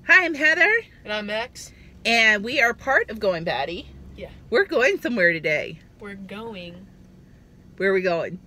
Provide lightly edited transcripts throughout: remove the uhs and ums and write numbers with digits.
Hi, I'm Heather. And I'm Max. And we are part of Goin Batty. Yeah. We're going somewhere today. We're going. Where are we going?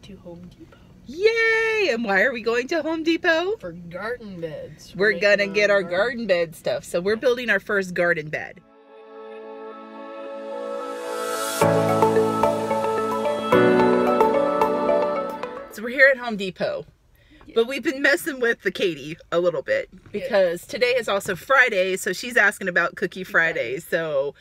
To Home Depot. Yay! And why are we going to Home Depot? For garden beds. We're gonna get our garden bed stuff. So we're building our first garden bed. So we're here at Home Depot. But we've been messing with the Katie a little bit because today is also Friday, so she's asking about Cookie Friday. So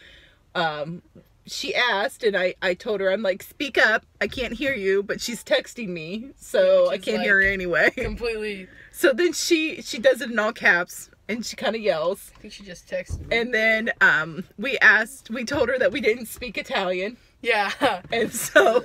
she asked, and I told her, I'm like, speak up, I can't hear you, but she's texting me, so I can't hear her anyway. Completely. So then she does it in all caps, and she kind of yells. I think she just texted me. And then we told her that we didn't speak Italian. Yeah. And so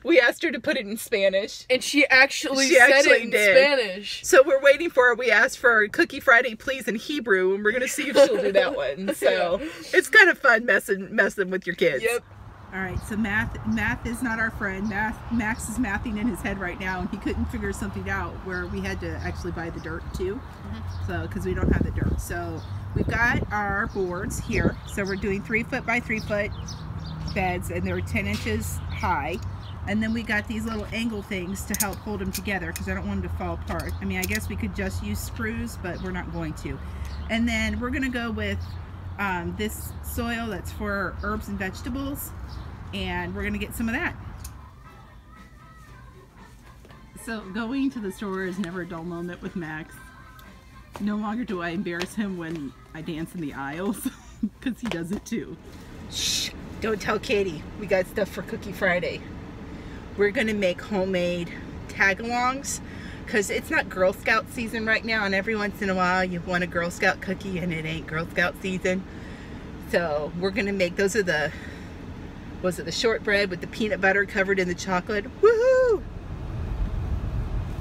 we asked her to put it in Spanish. And she actually said it in Spanish. So we're waiting for her. We asked for Cookie Friday, please, in Hebrew, and we're going to see if she'll do that one. So it's kind of fun messing with your kids. Yep. All right, so math is not our friend. Max is mathing in his head right now, and he couldn't figure something out where we had to actually buy the dirt too. So, because we don't have the dirt. So we've got our boards here. So we're doing 3 foot by 3 foot beds, and they're 10 inches high. And then we got these little angle things to help hold them together because I don't want them to fall apart. I mean, I guess we could just use screws, but we're not going to. And then we're gonna go with this soil that's for herbs and vegetables, and we're gonna get some of that. So going to the store is never a dull moment with Max. No longer do I embarrass him when I dance in the aisles because he does it too. Shh, don't tell Katie. We got stuff for Cookie Friday. We're gonna make homemade tag-alongs because it's not Girl Scout season right now, and every once in a while you want a Girl Scout cookie and it ain't Girl Scout season. So we're gonna make, those are the, was it the shortbread with the peanut butter covered in the chocolate? Woohoo!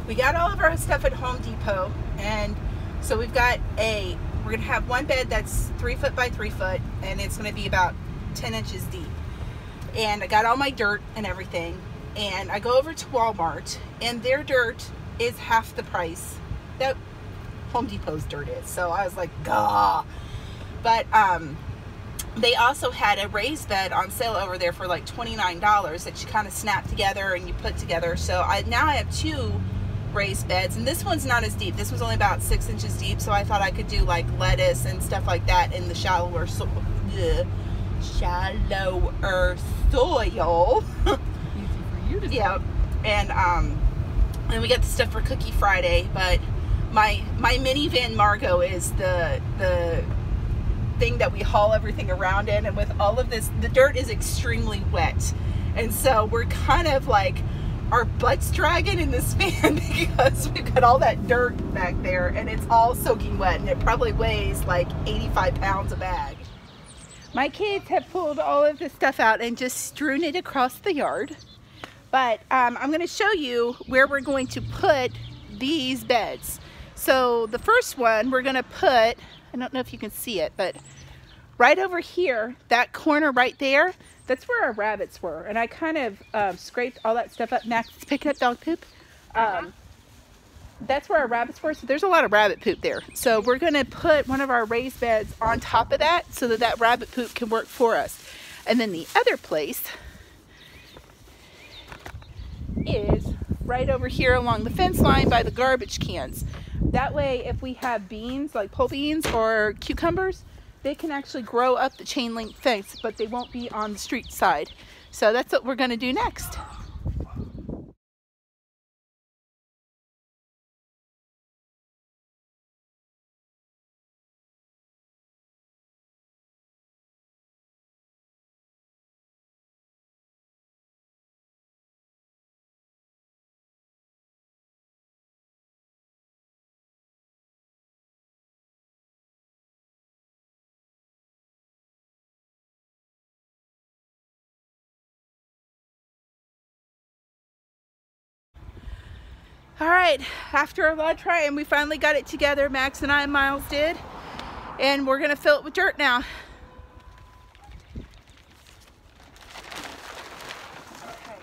We got all of our stuff at Home Depot, and so we've got we're gonna have one bed that's 3 foot by 3 foot, and it's gonna be about 10 inches deep. And I got all my dirt and everything, and I go over to Walmart, and their dirt is half the price that Home Depot's dirt is. So I was like, gah. But they also had a raised bed on sale over there for like $29 that you kind of snap together and you put together. So now I have 2 raised beds, and this one's not as deep. This one's only about 6 inches deep, so I thought I could do like lettuce and stuff like that in the shallower soil. Easy for you to say. Yeah. And we got the stuff for Cookie Friday, but my minivan Margo is the thing that we haul everything around in, and with all of this, the dirt is extremely wet, and so we're kind of like our butts dragging in this van because we've got all that dirt back there, and it's all soaking wet, and it probably weighs like 85 pounds a bag. My kids have pulled all of this stuff out and just strewn it across the yard, but I'm going to show you where we're going to put these beds. So the first one we're going to put, I don't know if you can see it, but right over here, that corner right there, that's where our rabbits were. And I kind of scraped all that stuff up. Max is picking up dog poop. That's where our rabbits were. So there's a lot of rabbit poop there. So we're going to put one of our raised beds on top of that so that that rabbit poop can work for us. And then the other place is right over here along the fence line by the garbage cans. That way, if we have beans, like pole beans or cucumbers, they can actually grow up the chain link fence, but they won't be on the street side. So that's what we're going to do next. All right, after a lot of trying, we finally got it together. Max and I and Miles did, and we're gonna fill it with dirt now. Okay,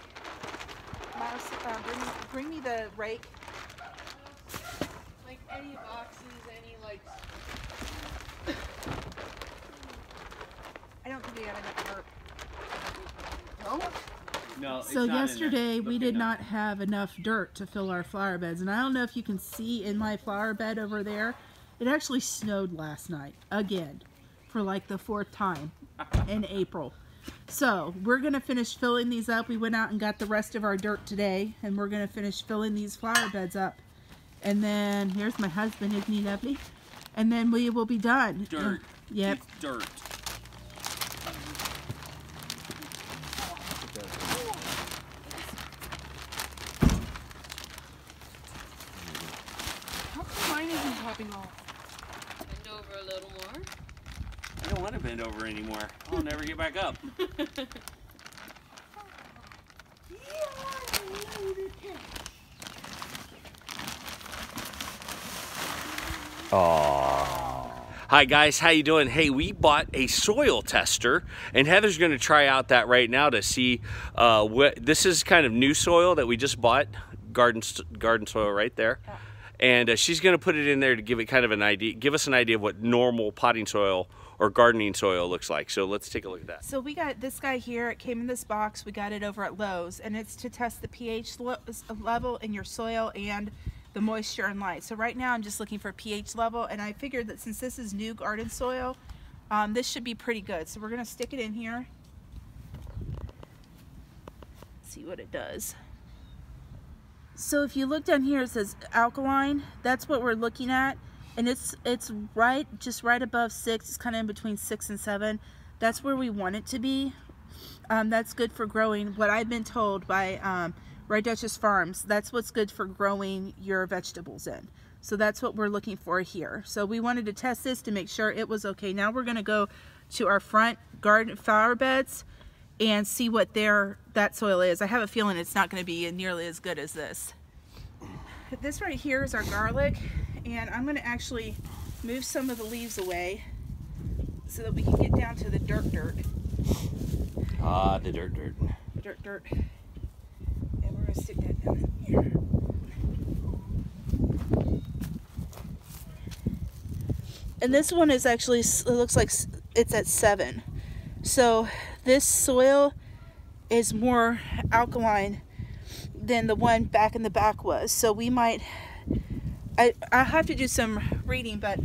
Miles, bring me the rake. Like any boxes, any I don't think we got enough dirt. No, so yesterday we did not have enough dirt to fill our flower beds, and I don't know if you can see in my flower bed over there, it actually snowed last night again for like the 4th time in April. So we're gonna finish filling these up. We went out and got the rest of our dirt today, and we're gonna finish filling these flower beds up. And then here's my husband, isn't he lovely? And then we will be done. Dirt. Yep. It's dirt. Popping off. Bend over a little more. I don't want to bend over anymore. I'll never get back up. Hi guys, how you doing? Hey, we bought a soil tester, and Heather's going to try out that right now to see what this is. Kind of new soil that we just bought, garden soil right there. Yeah. And she's going to put it in there to give it kind of an idea, give us an idea of what normal potting soil or gardening soil looks like. So let's take a look at that. So we got this guy here. It came in this box. We got it over at Lowe's, and it's to test the pH level in your soil and the moisture and light. So right now I'm just looking for pH level, and I figured that since this is new garden soil, this should be pretty good. So we're going to stick it in here. See what it does. So if you look down here, it says alkaline. That's what we're looking at, and it's right, just right above 6. It's kind of in between 6 and 7. That's where we want it to be. That's good for growing. What I've been told by Ray Duchess Farms, that's what's good for growing your vegetables in. So that's what we're looking for here. So we wanted to test this to make sure it was okay. Now we're going to go to our front garden flower beds and see what that soil is. I have a feeling it's not going to be nearly as good as this. This right here is our garlic, and I'm going to actually move some of the leaves away so that we can get down to the dirt. Ah, the dirt. Dirt. And we're going to stick that down in here. And this one is actually, it looks like it's at 7. So this soil is more alkaline than the one back in the back was. So we might, I have to do some reading, but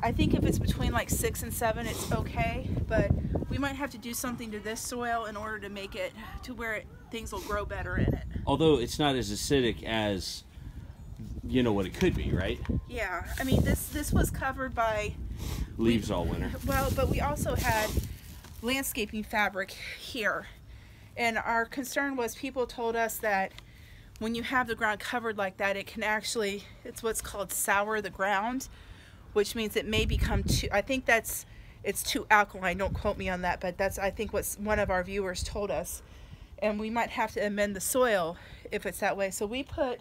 I think if it's between like 6 and 7, it's okay. But we might have to do something to this soil in order to make it to where things will grow better in it. Although it's not as acidic as, you know, what it could be, right? Yeah, I mean this was covered by leaves all winter. Well, but we also had landscaping fabric here, and our concern was people told us that when you have the ground covered like that, it can actually, it's what's called sour the ground, which means it may become too, I think it's too alkaline, don't quote me on that, but that's I think what one of our viewers told us, and we might have to amend the soil if it's that way. So we put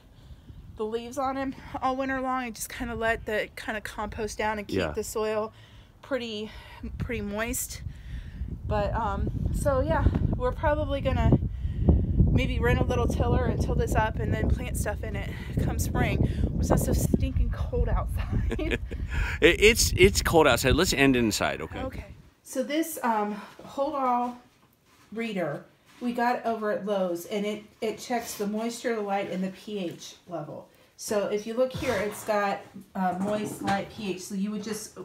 the leaves on them all winter long and just kind of let the kind of compost down and keep the soil pretty moist. But so yeah, we're probably gonna maybe rent a little tiller and till this up and then plant stuff in it come spring. It's not so stinking cold outside. It's cold outside. Let's end inside, okay? Okay. So this hold all reader we got over at Lowe's, and it checks the moisture, the light, and the pH level. So if you look here, it's got moist, light, pH. So you would just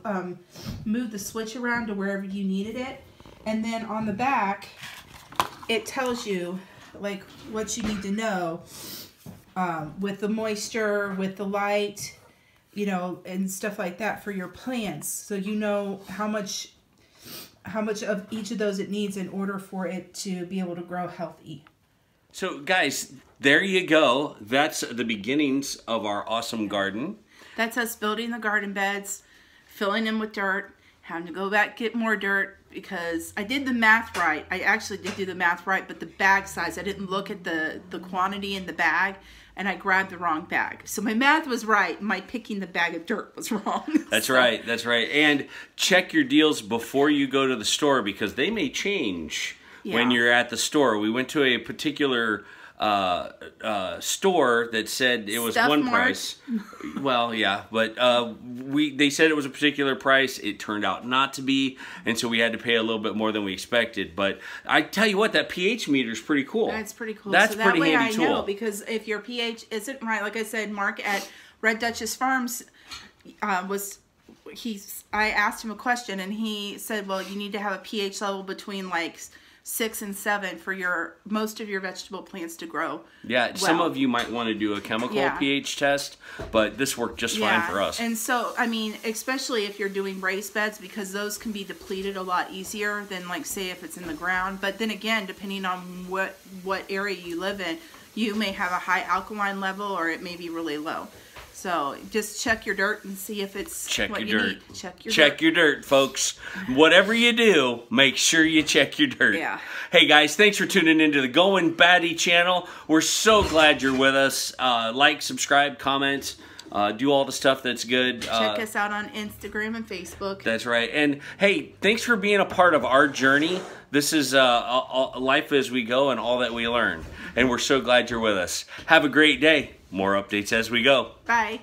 move the switch around to wherever you needed it. And then on the back, it tells you like what you need to know with the moisture, with the light, you know, and stuff like that for your plants. So you know how much of each of those it needs in order for it to be able to grow healthy. So guys, there you go. That's the beginnings of our awesome garden. That's us building the garden beds, filling them with dirt, having to go back get more dirt because I did the math right. I actually did do the math right, but the bag size, I didn't look at the quantity in the bag, and I grabbed the wrong bag. So my math was right. My picking the bag of dirt was wrong. That's right. That's right. And check your deals before you go to the store because they may change when you're at the store. We went to a particular store that said it was Stuff one Mart. price. Well, yeah, but they said it was a particular price. It turned out not to be, and so we had to pay a little bit more than we expected. But I tell you what, that pH meter is pretty cool. That's pretty cool. That's so that pretty way handy I tool. know, because if your pH isn't right, like I said, Mark at Red Duchess Farms I asked him a question and he said, well, you need to have a pH level between like 6 and 7 for most of your vegetable plants to grow. Yeah, well. some of you might want to do a chemical pH test, but this worked just fine for us. And so, I mean, especially if you're doing raised beds, because those can be depleted a lot easier than, like, say, if it's in the ground. But then again, depending on what area you live in, you may have a high alkaline level or it may be really low. So just check your dirt and see if it's what you need. Check your dirt, folks. Whatever you do, make sure you check your dirt. Yeah. Hey guys, thanks for tuning into the Goin Batty channel. We're so glad you're with us. Like, subscribe, comment, do all the stuff that's good. Check us out on Instagram and Facebook. That's right. And hey, thanks for being a part of our journey. This is life as we go and all that we learn. And we're so glad you're with us. Have a great day. More updates as we go. Bye.